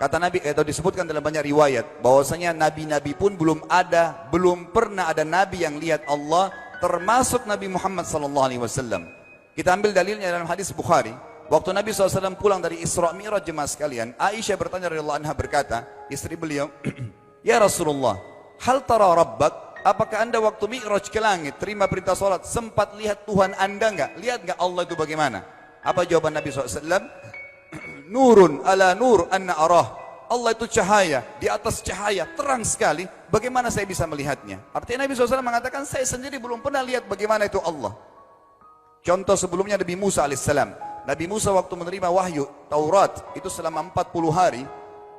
Kata Nabi, atau disebutkan dalam banyak riwayat, bahwasanya nabi-nabi pun belum pernah ada nabi yang lihat Allah, termasuk Nabi Muhammad SAW. Kita ambil dalilnya dalam hadis Bukhari. Waktu Nabi SAW pulang dari Isra Mi'raj, jemaah sekalian, Aisyah bertanya radhiyallahu anha, berkata, istri beliau, ya Rasulullah, hal tara rabbak? Apakah anda waktu Mi'raj ke langit, terima perintah salat, sempat lihat Tuhan anda enggak? Lihat enggak Allah itu bagaimana? Apa jawaban Nabi SAW? Nurun ala nur anna arah. Allah itu cahaya, di atas cahaya, terang sekali. Bagaimana saya bisa melihatnya? Artinya Nabi SAW mengatakan, saya sendiri belum pernah lihat bagaimana itu Allah. Contoh sebelumnya Nabi Musa alaihissalam. Nabi Musa waktu menerima wahyu Taurat, itu selama 40 hari,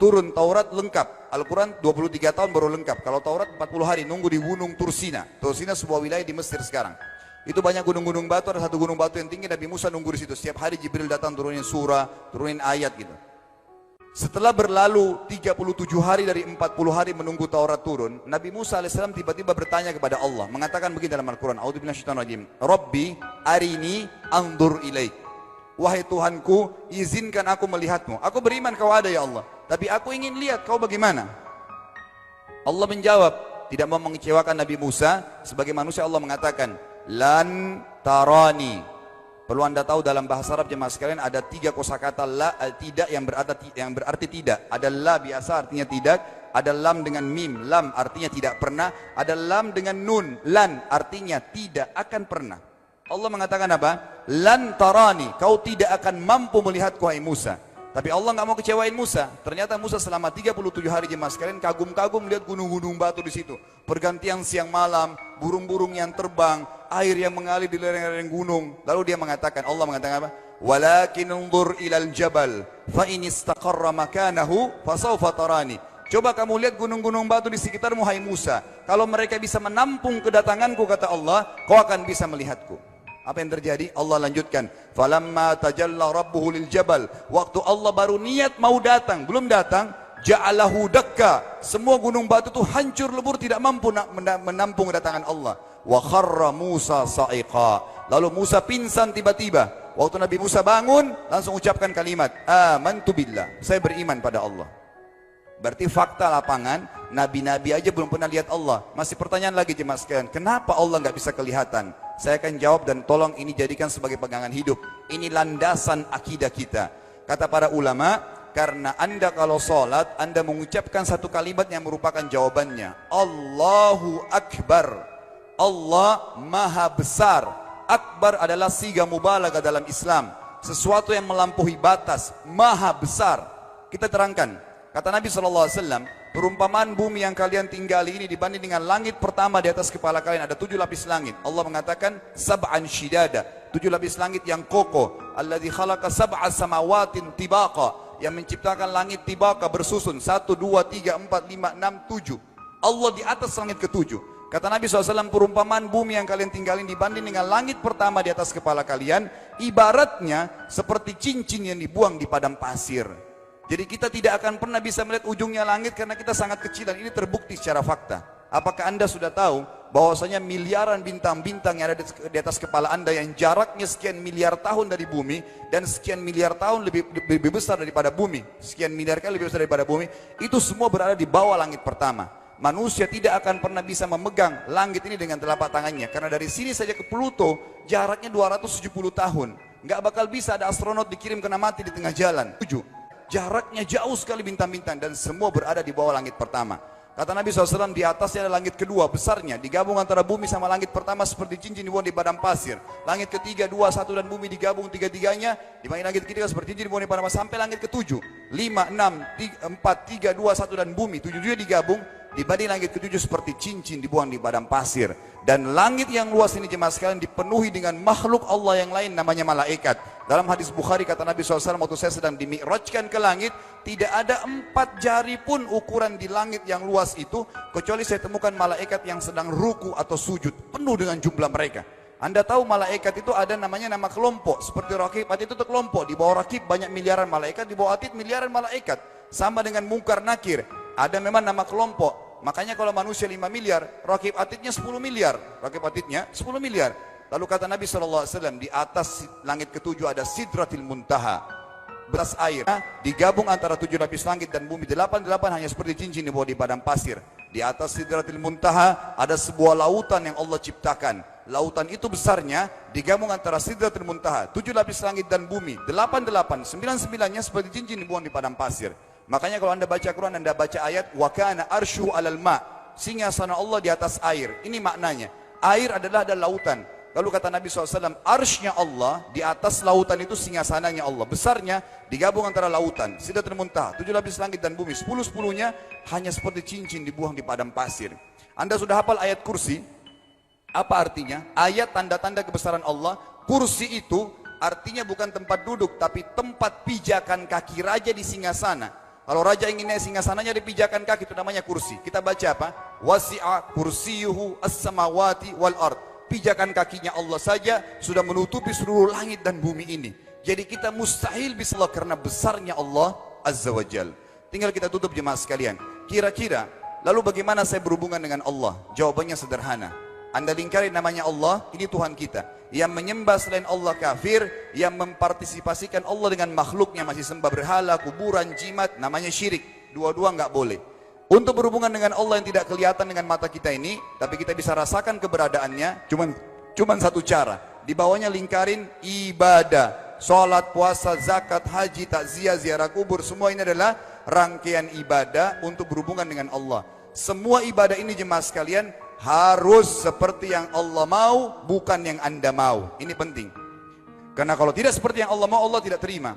turun Taurat lengkap. Al-Quran 23 tahun baru lengkap. Kalau Taurat 40 hari, nunggu di gunung Tursina. Tursina sebuah wilayah di Mesir sekarang. Itu banyak gunung-gunung batu, ada satu gunung batu yang tinggi, Nabi Musa nunggu di situ. Setiap hari Jibril datang turunin surah, turunin ayat gitu. Setelah berlalu 37 hari dari 40 hari menunggu Taurat turun, Nabi Musa alaihissalam tiba-tiba bertanya kepada Allah, mengatakan begini dalam Al-Quran, A'udzu billahi rajim, Rabbi arini andur ilaik. Wahai Tuhanku, izinkan aku melihatmu. Aku beriman kau ada ya Allah, tapi aku ingin lihat kau bagaimana. Allah menjawab, tidak mau mengecewakan Nabi Musa. Sebagai manusia Allah mengatakan, lan tarani. Perlu anda tahu dalam bahasa Arab jemaah sekalian ada 3 kosakata la, tidak yang berarti tidak. Ada la biasa artinya tidak, ada lam dengan mim, lam artinya tidak pernah, ada lam dengan nun, lan artinya tidak akan pernah. Allah mengatakan apa? Lan tarani, kau tidak akan mampu melihatku hai Musa. Tapi Allah nggak mau kecewain Musa. Ternyata Musa selama 37 hari jemaah sekalian kagum-kagum lihat gunung-gunung batu di situ. Pergantian siang malam, burung-burung yang terbang, air yang mengalir di lereng-lereng gunung. Lalu dia mengatakan, Allah mengatakan apa? Walakin unzur ilal jabal fa in istaqarra makanahu fasawfa tarani. Coba kamu lihat gunung-gunung batu di sekitarmu hai Musa. Kalau mereka bisa menampung kedatanganku, kata Allah, kau akan bisa melihatku. Apa yang terjadi? Allah lanjutkan, falamma tajalla rabbuhu lil jabal. Waktu Allah baru niat mau datang, belum datang, ja'alahu dakka. Semua gunung batu itu hancur lebur, tidak mampu menampung kedatangan Allah. Wa kharra Musa sa'iqa. Lalu Musa pingsan tiba-tiba. Waktu Nabi Musa bangun, langsung ucapkan kalimat, amantu billah. Saya beriman pada Allah. Berarti fakta lapangan, nabi-nabi aja belum pernah lihat Allah. Masih pertanyaan lagi jemaah sekalian, kenapa Allah nggak bisa kelihatan? Saya akan jawab dan tolong ini jadikan sebagai pegangan hidup. Ini landasan akidah kita. Kata para ulama, karena anda kalau sholat, anda mengucapkan satu kalimat yang merupakan jawabannya. Allahu Akbar. Allah Maha Besar. Akbar adalah siga mubalaghah dalam Islam. Sesuatu yang melampaui batas, Maha Besar. Kita terangkan. Kata Nabi SAW, perumpamaan bumi yang kalian tinggali ini dibanding dengan langit pertama di atas kepala kalian ada 7 lapis langit. Allah mengatakan sab'an shidada, 7 lapis langit yang kokoh. Alladzi khalaqa sab'a samawatin tibaqa, yang menciptakan langit tibaqa bersusun 1, 2, 3, 4, 5, 6, 7. Allah di atas langit ke-7. Kata Nabi SAW, perumpamaan bumi yang kalian tinggalin dibanding dengan langit pertama di atas kepala kalian, ibaratnya seperti cincin yang dibuang di padang pasir. Jadi kita tidak akan pernah bisa melihat ujungnya langit karena kita sangat kecil, dan ini terbukti secara fakta. Apakah anda sudah tahu bahwasanya miliaran bintang-bintang yang ada di atas kepala anda yang jaraknya sekian miliar tahun dari bumi dan sekian miliar tahun lebih besar daripada bumi, sekian miliar kali lebih besar daripada bumi, itu semua berada di bawah langit pertama. Manusia tidak akan pernah bisa memegang langit ini dengan telapak tangannya, karena dari sini saja ke Pluto jaraknya 270 tahun. Nggak bakal bisa ada astronot dikirim kena mati di tengah jalan. 7. Jaraknya jauh sekali bintang-bintang, dan semua berada di bawah langit pertama. Kata Nabi SAW, di atasnya ada langit kedua besarnya, digabung antara bumi sama langit pertama seperti cincin dibuang di padang pasir. Langit ketiga, 2, 1 dan bumi digabung tiga-tiganya, dibanding langit ketiga seperti cincin dibuang di padang pasir, sampai langit ke-7. 5, 6, 4, 3, 2, 1 dan bumi 7 digabung, dibanding langit ke-7 seperti cincin dibuang di padang pasir. Dan langit yang luas ini jemaah sekalian dipenuhi dengan makhluk Allah yang lain namanya malaikat. Dalam hadis Bukhari kata Nabi SAW, waktu saya sedang dimi'rajkan ke langit, tidak ada 4 jari pun ukuran di langit yang luas itu, kecuali saya temukan malaikat yang sedang ruku atau sujud, penuh dengan jumlah mereka. Anda tahu malaikat itu ada namanya nama kelompok, seperti Rakib, Atid itu kelompok. Di bawah Rakib banyak miliaran malaikat, di bawah Atid miliaran malaikat. Sama dengan Munkar Nakir, ada memang nama kelompok. Makanya kalau manusia 5 miliar, rakib atidnya 10 miliar. Rakib atidnya 10 miliar. Lalu kata Nabi SAW, di atas langit ketujuh ada Sidratil Muntaha. Beras air, digabung antara 7 lapis langit dan bumi. 8 hanya seperti cincin di bawah di padang pasir. Di atas Sidratil Muntaha ada sebuah lautan yang Allah ciptakan. Lautan itu besarnya digabung antara Sidratil Muntaha, 7 lapis langit dan bumi. 8, 9-9-nya seperti cincin dibuang di padang pasir. Makanya kalau anda baca Quran, anda baca ayat wa kana arsyu alal ma, singgasana Allah di atas air. Ini maknanya, air adalah ada lautan. Lalu kata Nabi SAW, arsy-nya Allah di atas lautan itu singgasananya Allah. Besarnya digabung antara lautan, Sidratul Muntaha, 7 lapis langit dan bumi. 10-10-nya hanya seperti cincin dibuang di padang pasir. Anda sudah hafal ayat kursi? Apa artinya? Ayat tanda-tanda kebesaran Allah. Kursi itu artinya bukan tempat duduk, tapi tempat pijakan kaki raja di singgasana. Kalau raja ingin naik singgasananya dipijakan kaki, itu namanya kursi. Kita baca apa? Wasi'a kursiyuhu as-samawati wal ard. Pijakan kakinya Allah saja sudah menutupi seluruh langit dan bumi ini. Jadi kita mustahil bisa Allah karena besarnya Allah Azza wa Jal. Tinggal kita tutup jemaah sekalian. Kira-kira, lalu bagaimana saya berhubungan dengan Allah? Jawabannya sederhana. Anda lingkari namanya Allah, ini Tuhan kita. Yang menyembah selain Allah kafir, yang mempartisipasikan Allah dengan makhluknya, masih sembah berhala, kuburan, jimat, namanya syirik. Dua-dua nggak boleh. Untuk berhubungan dengan Allah yang tidak kelihatan dengan mata kita ini, tapi kita bisa rasakan keberadaannya, cuman satu cara. Di bawahnya lingkarin ibadah. Sholat, puasa, zakat, haji, takziah, ziarah kubur, semua ini adalah rangkaian ibadah untuk berhubungan dengan Allah. Semua ibadah ini jemaah sekalian harus seperti yang Allah mau, bukan yang Anda mau. Ini penting. Karena kalau tidak seperti yang Allah mau, Allah tidak terima.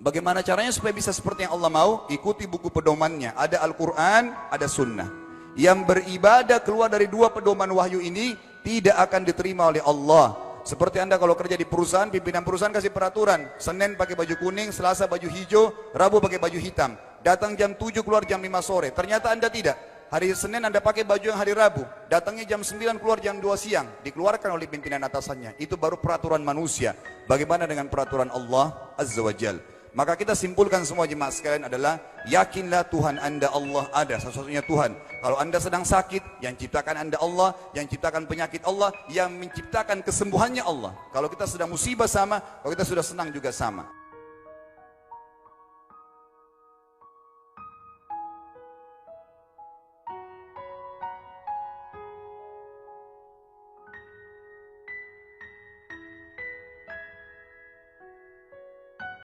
Bagaimana caranya supaya bisa seperti yang Allah mau? Ikuti buku pedomannya. Ada Al-Quran, ada Sunnah. Yang beribadah keluar dari 2 pedoman wahyu ini tidak akan diterima oleh Allah. Seperti Anda kalau kerja di perusahaan, pimpinan perusahaan kasih peraturan. Senin pakai baju kuning, Selasa baju hijau, Rabu pakai baju hitam. Datang jam 7, keluar jam 5 sore. Ternyata Anda tidak. Hari Senin Anda pakai baju yang hari Rabu, datangnya jam 9, keluar jam 2 siang, dikeluarkan oleh pimpinan atasannya. Itu baru peraturan manusia. Bagaimana dengan peraturan Allah Azza wa Jal? Maka kita simpulkan semua jemaah sekalian adalah, yakinlah Tuhan Anda Allah ada, satu-satunya Tuhan. Kalau Anda sedang sakit, yang ciptakan Anda Allah, yang ciptakan penyakit Allah, yang menciptakan kesembuhannya Allah. Kalau kita sedang musibah sama, kalau kita sudah senang juga sama.